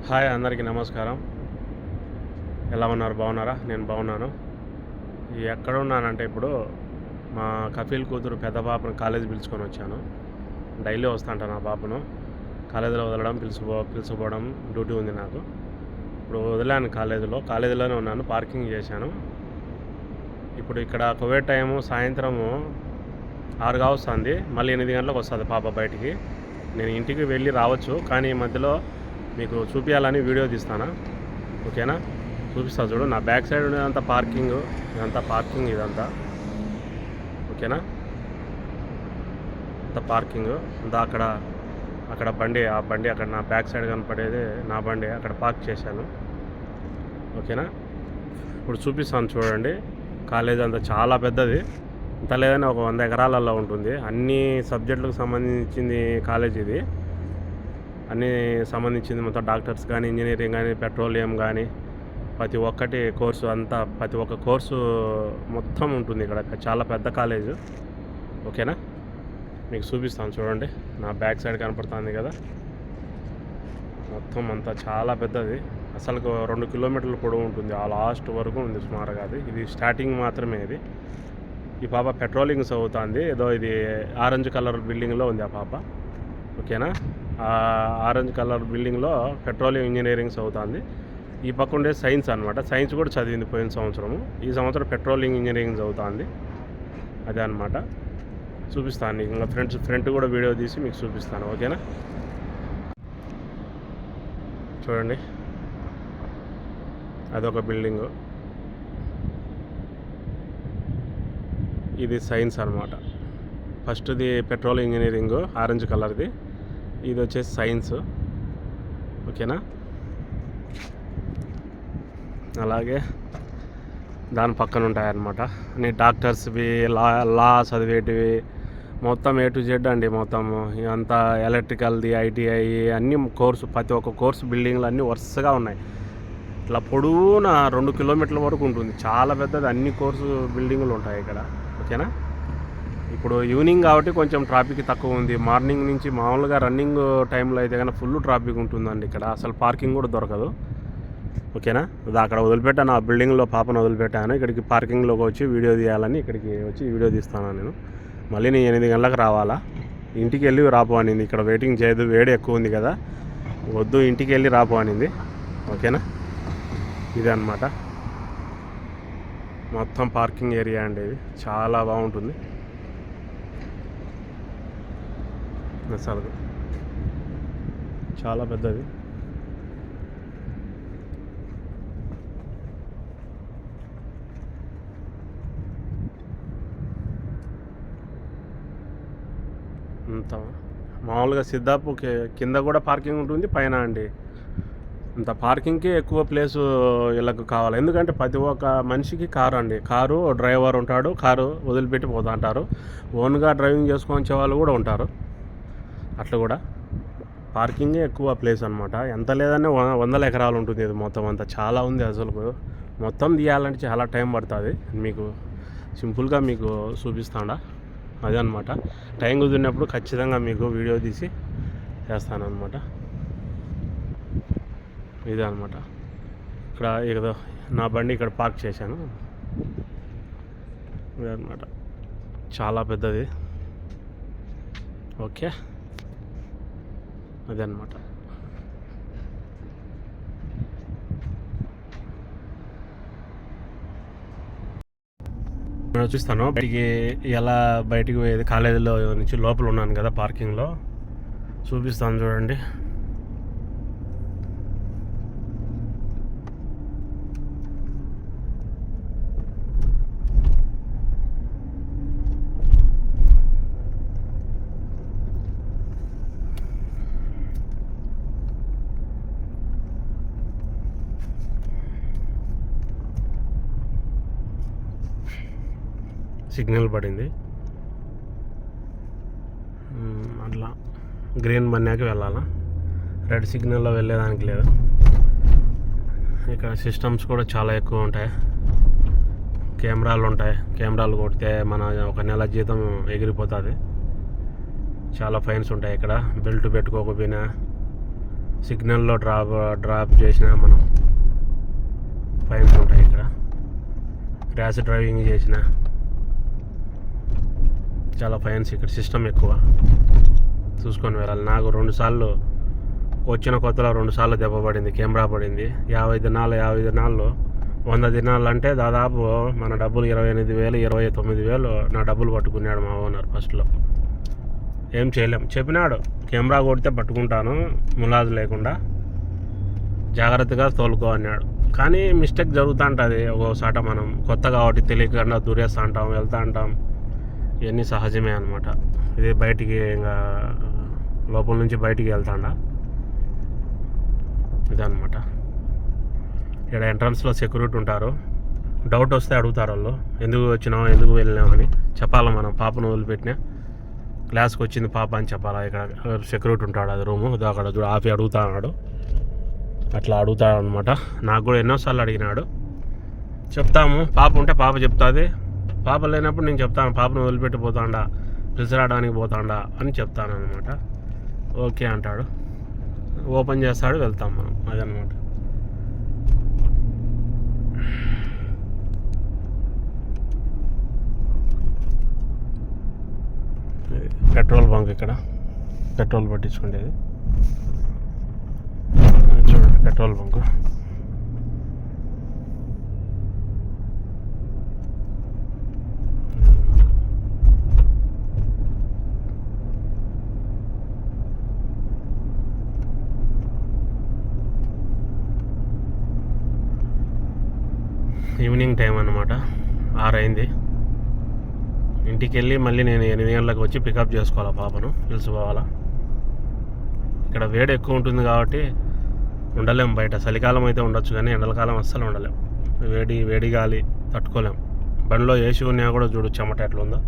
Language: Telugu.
హాయ్ అందరికీ నమస్కారం. ఎలా ఉన్నారు? బాగున్నారా? నేను బాగున్నాను. ఎక్కడ ఉన్నానంటే ఇప్పుడు మా కఫీల్ కూతురు పెద్ద పాపను కాలేజీ పిలుచుకొని వచ్చాను. డైలీ వస్తుంటాను ఆ పాపను కాలేజీలో వదలడం, పిలుచుకోవడం డ్యూటీ ఉంది నాకు. ఇప్పుడు వదిలాను కాలేజీలోనే ఉన్నాను, పార్కింగ్ చేశాను. ఇప్పుడు ఇక్కడ కువైట్ టైము సాయంత్రము 6 వస్తుంది, మళ్ళీ 8 గంటలకు వస్తుంది పాప బయటికి. నేను ఇంటికి వెళ్ళి రావచ్చు, కానీ ఈ మధ్యలో మీకు చూపించాలని వీడియో తీస్తాను. ఓకేనా? చూపిస్తా చూడు. నా బ్యాక్ సైడ్ ఉండేదంతా పార్కింగ్, ఇదంతా ఓకేనా? అంతా పార్కింగ్ అంతా అక్కడ బండి, ఆ బండి అక్కడ నా బ్యాక్ సైడ్ కనపడేది నా బండి, అక్కడ పార్క్ చేశాను. ఓకేనా? ఇప్పుడు చూపిస్తాను చూడండి. కాలేజ్ అంతా చాలా పెద్దది, ఇంత లేదని ఒక 100 ఎకరాలలో ఉంటుంది. అన్ని సబ్జెక్టులకు సంబంధించింది కాలేజ్ ఇది. అన్నీ సంబంధించింది మొత్తం డాక్టర్స్ కానీ, ఇంజనీరింగ్ కానీ, పెట్రోలియం కానీ, ప్రతి ఒక్క కోర్సు మొత్తం ఉంటుంది ఇక్కడ. చాలా పెద్ద కాలేజు. ఓకేనా? మీకు చూపిస్తాను చూడండి. నా బ్యాక్ సైడ్ కనపడుతుంది కదా, మొత్తం అంతా చాలా పెద్దది. అసలు 2 కిలోమీటర్ల పొడవు ఉంటుంది, ఆ లాస్ట్ వరకు ఉంది సుమారుగా. ఇది స్టార్టింగ్ మాత్రమే. ఈ పాప పెట్రోలింగ్ చదువుతుంది. ఏదో ఇది ఆరెంజ్ కలర్ బిల్డింగ్లో ఉంది ఆ పాప. ఓకేనా? ఆరెంజ్ కలర్ బిల్డింగ్లో పెట్రోలియం ఇంజనీరింగ్ చదువుతుంది. ఈ పక్క ఉండే సైన్స్ అనమాట. సైన్స్ కూడా చదివింది పోయిన సంవత్సరము. ఈ సంవత్సరం పెట్రోలియం ఇంజనీరింగ్ చదువుతుంది. అదే అనమాట. చూపిస్తాను ఇంకా ఫ్రంట్ కూడా వీడియో తీసి మీకు చూపిస్తాను. ఓకేనా? చూడండి, అదొక బిల్డింగు. ఇది సైన్స్ అనమాట. ఫస్ట్ది పెట్రోల్ ఇంజనీరింగ్ ఆరెంజ్ కలర్ది, ఇది వచ్చేసి సైన్స్. ఓకేనా? అలాగే దాని పక్కన ఉంటాయన్నమాట అన్ని డాక్టర్స్వి, లా చదివేటివి, మొత్తం A to Z అండి. మొత్తం ఇదంతా ఎలక్ట్రికల్ది, ITI అన్ని ప్రతి ఒక్క కోర్సు బిల్డింగ్లు అన్నీ వరుసగా ఉన్నాయి. ఇట్లా పొడవునా 2 కిలోమీటర్ల వరకు ఉంటుంది, చాలా పెద్దది. అన్ని కోర్సు బిల్డింగులు ఉంటాయి ఇక్కడ. ఓకేనా? ఇప్పుడు ఈవినింగ్ కాబట్టి కొంచెం ట్రాఫిక్ తక్కువ ఉంది. మార్నింగ్ నుంచి మామూలుగా రన్నింగ్ టైంలో అయితే కానీ ఫుల్ ట్రాఫిక్ ఉంటుందండి ఇక్కడ. అసలు పార్కింగ్ కూడా దొరకదు. ఓకేనా? అది అక్కడ వదిలిపెట్టాను, ఆ బిల్డింగ్లో పాపను వదిలిపెట్టాను. ఇక్కడికి పార్కింగ్లోకి వచ్చి వీడియో తీయాలని ఇక్కడికి వచ్చి వీడియో తీస్తాను నేను. మళ్ళీ నేను 8 గంటలకు రావాలా. ఇంటికి వెళ్ళి రాపో అనింది. ఇక్కడ వెయిటింగ్ చేయదు, వేడి ఎక్కువ ఉంది కదా, వద్దు ఇంటికి వెళ్ళి రాపో అనింది. ఓకేనా? ఇదే అన్నమాట మొత్తం పార్కింగ్ ఏరియా అండి. ఇది చాలా బాగుంటుంది అసలు, చాలా పెద్దది. అంత మామూలుగా సిద్ధాపు కింద కూడా పార్కింగ్ ఉంటుంది, పైన అండి. అంత పార్కింగ్కి ఎక్కువ ప్లేసు వీళ్ళకు కావాలి. ఎందుకంటే ప్రతి ఒక్క మనిషికి కారు అండి. కారు, డ్రైవర్ ఉంటాడు, కారు వదిలిపెట్టి పోతా అంటారు. ఓన్గా డ్రైవింగ్ చేసుకొని వచ్చే వాళ్ళు కూడా ఉంటారు. అట్లా కూడా పార్కింగే ఎక్కువ ప్లేస్ అనమాట. ఎంత లేదనే 100 ఎకరాలు ఉంటుంది ఇది మొత్తం అంతా. చాలా ఉంది అసలు. మొత్తం తీయాలంటే చాలా టైం పడుతుంది. మీకు సింపుల్గా మీకు చూపిస్తాడా, అదే అనమాట. టైం కుదిరినప్పుడు ఖచ్చితంగా మీకు వీడియో తీసి చేస్తానన్నమాట. ఇదే అనమాట. ఇక్కడ నా బండి ఇక్కడ పార్క్ చేశాను. ఇదే అనమాట, చాలా పెద్దది. ఓకే, అదే అనమాట. నేను చూస్తాను బయటికి పోయేది. కాలేజీలో నుంచి లోపల ఉన్నాను కదా పార్కింగ్లో, చూపిస్తాను చూడండి. సిగ్నల్ పడింది, అట్లా గ్రీన్ బన్నాకి వెళ్ళాలా. రెడ్ సిగ్నల్లో వెళ్ళేదానికి లేదు. ఇక్కడ సిస్టమ్స్ కూడా చాలా ఎక్కువ ఉంటాయి. కెమెరాలు ఉంటాయి. కెమెరాలు కొడితే మన ఒక నెల జీతం ఎగిరిపోతుంది. చాలా ఫైన్స్ ఉంటాయి ఇక్కడ. బెల్ట్ పెట్టుకోకపోయినా సిగ్నల్లో డ్రాప్ చేసినా మనం ఫైన్స్ ఉంటాయి. ఇక్కడ ర్యాష్ డ్రైవింగ్ చేసిన చాలా ఫైన్స్. ఇక్కడ సిస్టమ్ ఎక్కువ, చూసుకొని వెళ్ళాలి. నాకు 2 సార్లు వచ్చిన కొత్తలో 2 సార్లు దెబ్బ పడింది, కెమెరా పడింది. 50 దినాల్లో 100 దినాలు అంటే దాదాపు మన డబ్బులు 28,000 29,000 నా డబ్బులు పట్టుకున్నాడు మా ఓనర్. ఫస్ట్లో ఏం చేయలేం, చెప్పినాడు కెమెరా కొడితే పట్టుకుంటాను ములాజు లేకుండా, జాగ్రత్తగా తోలుకో అన్నాడు. కానీ మిస్టేక్ జరుగుతూ ఉంటుంది ఒక్కోసాట. మనం కొత్త కాబట్టి తెలియకుండా దూరేస్తూ ఉంటాం, వెళ్తూ ఉంటాం. ఇవన్నీ సహజమే అనమాట. ఇది బయటికి ఇంకా లోపల నుంచి బయటికి వెళ్తాడా ఇదనమాట. ఇక్కడ ఎంట్రన్స్లో సెక్యూరిటీ ఉంటారు. డౌట్ వస్తే అడుగుతారు వాళ్ళు, ఎందుకు వచ్చినావు ఎందుకు వెళ్ళినావు అని చెప్పాలి. మనం పాపను వదిలిపెట్టినా క్లాస్కి వచ్చింది పాప అని చెప్పాలా. ఇక్కడ సెక్యూరిటీ ఉంటాడు, అది రూము అక్కడ ఆపి అడుగుతా అన్నాడు. అట్లా అడుగుతాడు అనమాట. నాకు కూడా ఎన్నోసార్లు అడిగినాడు. చెప్తాము, పాప ఉంటే పాప చెప్తుంది, పాప లేనప్పుడు నేను చెప్తాను పాపను వదిలిపెట్టి పోతాడా పిలిచిరావడానికి పోతాడా అని చెప్తాను అనమాట. ఓకే అంటాడు, ఓపెన్ చేస్తాడు, వెళ్తాం మనం. అదనమాట. పెట్రోల్ బంక్, ఇక్కడ పెట్రోల్ పట్టించుకునేది చూడండి. పెట్రోల్ బంక్ ఈవినింగ్ టైం అన్నమాట. 6 అయింది. ఇంటికి వెళ్ళి మళ్ళీ నేను 8 గంటలకు వచ్చి పికప్ చేసుకోవాలా పాపను, పిలిచిపోవాలా. ఇక్కడ వేడి ఎక్కువ ఉంటుంది కాబట్టి ఉండలేం బయట. చలికాలం అయితే ఉండొచ్చు కానీ ఎండలకాలం అస్సలు ఉండలేం. వేడి గాలి తట్టుకోలేం. బండిలో ఏసీ ఉన్నా కూడా చూడు చెమట ఎట్లా ఉందో.